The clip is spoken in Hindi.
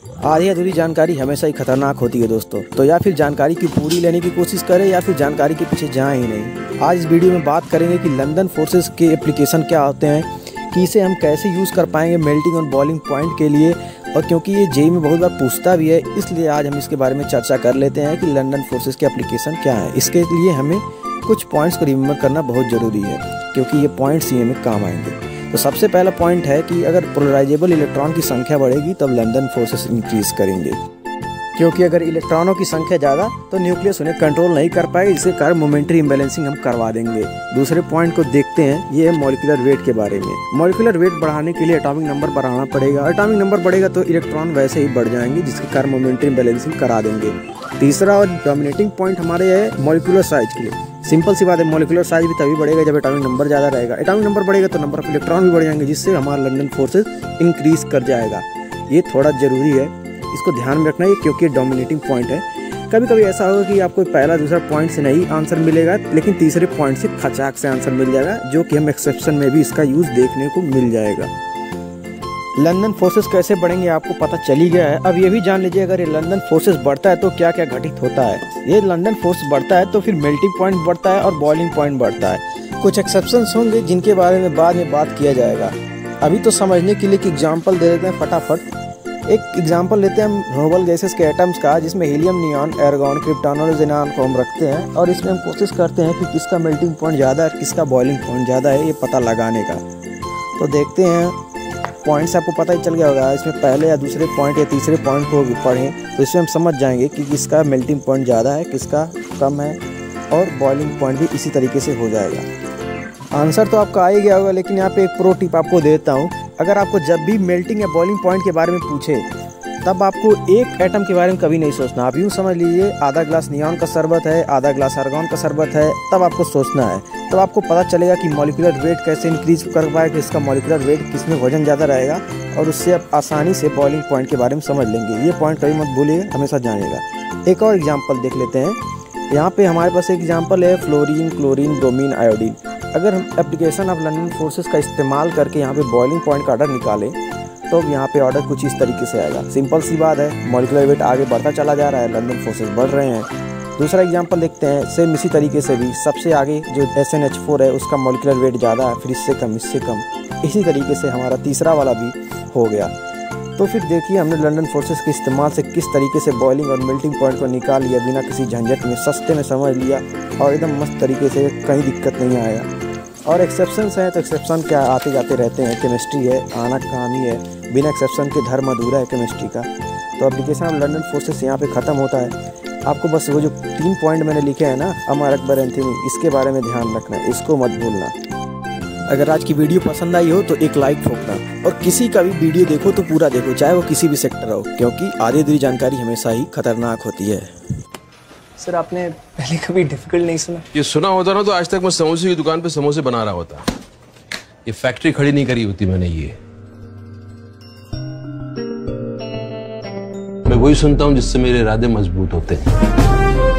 आधी अधूरी जानकारी हमेशा ही खतरनाक होती है दोस्तों, तो या फिर जानकारी की पूरी लेने की कोशिश करें या फिर जानकारी के पीछे जाएं ही नहीं। आज इस वीडियो में बात करेंगे कि लंदन फोर्सेस के एप्लीकेशन क्या होते हैं, कि इसे हम कैसे यूज़ कर पाएंगे मेल्टिंग और बॉइलिंग पॉइंट के लिए, और क्योंकि ये जेईई में बहुत बार पूछता भी है, इसलिए आज हम इसके बारे में चर्चा कर लेते हैं कि लंदन फोर्सेस के एप्लीकेशन क्या है। इसके लिए हमें कुछ पॉइंट्स को रिमेंबर करना बहुत ज़रूरी है, क्योंकि ये पॉइंट्स ही हमें काम आएंगे। तो सबसे पहला पॉइंट है कि अगर पोलराइजेबल इलेक्ट्रॉन की संख्या बढ़ेगी तब लंदन फोर्सेस इंक्रीज करेंगे, क्योंकि अगर इलेक्ट्रॉनों की संख्या ज़्यादा तो न्यूक्लियस उन्हें कंट्रोल नहीं कर पाएगी, जिसके कारण मोमेंटरी इम्बैलेंसिंग हम करवा देंगे। दूसरे पॉइंट को देखते हैं, ये है मॉलिक्यूलर वेट के बारे में। मॉलिक्यूलर वेट बढ़ाने के लिए एटॉमिक नंबर बढ़ाना पड़ेगा। एटॉमिक नंबर बढ़ेगा तो इलेक्ट्रॉन वैसे ही बढ़ जाएंगे, जिसके कारण मोमेंटरी इम्बैलेंसिंग करा देंगे। तीसरा और डोमिनेटिंग पॉइंट हमारे है मॉलिक्यूलर साइज के लिए। सिंपल सी बात है, मॉलिक्यूलर साइज भी तभी बढ़ेगा जब एटॉमिक नंबर ज़्यादा रहेगा। एटॉमिक नंबर बढ़ेगा तो नंबर ऑफ इलेक्ट्रॉन भी बढ़ जाएंगे, जिससे हमारा लंदन फोर्सेस इंक्रीज कर जाएगा। ये थोड़ा ज़रूरी है, इसको ध्यान में रखना है, क्योंकि डोमिनेटिंग पॉइंट है। कभी कभी ऐसा होगा कि आपको पहला दूसरा पॉइंट से नहीं आंसर मिलेगा, लेकिन तीसरे पॉइंट से खचाक से आंसर मिल जाएगा, जो कि हम एक्सेप्शन में भी इसका यूज़ देखने को मिल जाएगा। लंदन फोर्सेस कैसे बढ़ेंगे आपको पता चल ही गया है। अब ये भी जान लीजिए, अगर ये लंदन फोर्सेस बढ़ता है तो क्या क्या घटित होता है। ये लंदन फोर्स बढ़ता है तो फिर मेल्टिंग पॉइंट बढ़ता है और बॉइलिंग पॉइंट बढ़ता है। कुछ एक्सेप्शंस होंगे जिनके बारे में बाद में बात किया जाएगा। अभी तो समझने के लिए एक एग्जाम्पल दे देते हैं फटाफट। एक एग्जाम्पल लेते हैं हम नोबल गैसेस के एटम्स का, जिसमें हीलियम, नियॉन, एर्गॉन, क्रिप्टॉन और ज़ेनॉन को हम रखते हैं, और इसमें हम कोशिश करते हैं कि किसका मेल्टिंग पॉइंट ज़्यादा है, किसका बॉइलिंग पॉइंट ज़्यादा है, ये पता लगाने का। तो देखते हैं, पॉइंट्स आपको पता ही चल गया होगा। इसमें पहले या दूसरे पॉइंट या तीसरे पॉइंट को पढ़ें तो इसमें हम समझ जाएंगे कि किसका मेल्टिंग पॉइंट ज़्यादा है, किसका कम है, और बॉइलिंग पॉइंट भी इसी तरीके से हो जाएगा। आंसर तो आपका आ ही गया होगा, लेकिन यहाँ पे एक प्रो टिप आपको देता हूँ। अगर आपको जब भी मेल्टिंग या बॉइलिंग पॉइंट के बारे में पूछे, तब आपको एक एटम के बारे में कभी नहीं सोचना। आप यूँ समझ लीजिए, आधा ग्लास नियॉन का शरबत है, आधा ग्लास आर्गॉन का शरबत है, तब आपको सोचना है। तब आपको पता चलेगा कि मॉलिक्यूलर वेट कैसे इंक्रीज कर पाएगा, इसका मॉलिक्यूलर वेट किसमें वजन ज़्यादा रहेगा, और उससे आप आसानी से बॉइलिंग पॉइंट के बारे में समझ लेंगे। ये पॉइंट कभी मत भूलिए, हमेशा जानिएगा। एक और एग्जाम्पल देख लेते हैं। यहाँ पे हमारे पास एक एग्जाम्पल है फ्लोरीन, क्लोरीन, ब्रोमीन, आयोडीन। अगर हम एप्लीकेशन ऑफ लंदन फोर्सेस का इस्तेमाल करके यहाँ पे बॉइलिंग पॉइंट का ऑर्डर निकालें, तो यहाँ पे ऑर्डर कुछ इस तरीके से आएगा। सिंपल सी बात है, मॉलिक्यूलर वेट आगे बढ़ता चला जा रहा है, लंदन फोर्सेस बढ़ रहे हैं। दूसरा एग्जांपल देखते हैं, सेम इसी तरीके से भी सबसे आगे जो SnH4 है उसका मॉलिक्यूलर वेट ज़्यादा है, फिर इससे कम, इससे कम, इसी तरीके से हमारा तीसरा वाला भी हो गया। तो फिर देखिए, हमने लंदन फोर्सेस के इस्तेमाल से किस तरीके से बॉइलिंग और मेल्टिंग पॉइंट को निकाल लिया, बिना किसी झंझट में, सस्ते में समझ लिया, और एकदम मस्त तरीके से, कहीं दिक्कत नहीं आया। और एक्सेप्शंस हैं तो एक्सेप्शन क्या आते जाते रहते हैं, केमिस्ट्री है, आना काम ही है, बिना एक्सेप्शन के धर्म अधूरा है केमिस्ट्री का। तो एप्लीकेशन ऑफ लंदन फोर्सेस यहाँ पे ख़त्म होता है। आपको बस वो जो 3 पॉइंट मैंने लिखे हैं ना, अमर, अकबर, एंथनी, इसके बारे में ध्यान रखना है, इसको मत भूलना। अगर आज की वीडियो पसंद आई हो तो एक लाइक ठोकना, और किसी का भी वीडियो देखो तो पूरा देखो, चाहे वो किसी भी सेक्टर हो, क्योंकि आधी अधूरी जानकारी हमेशा ही खतरनाक होती है। सर, आपने पहले कभी डिफिकल्ट नहीं सुना? ये सुना होता ना तो आज तक मैं समोसे की दुकान पे समोसे बना रहा होता। ये फैक्ट्री खड़ी नहीं करी होती मैंने। ये मैं वही सुनता हूँ जिससे मेरे इरादे मजबूत होते हैं।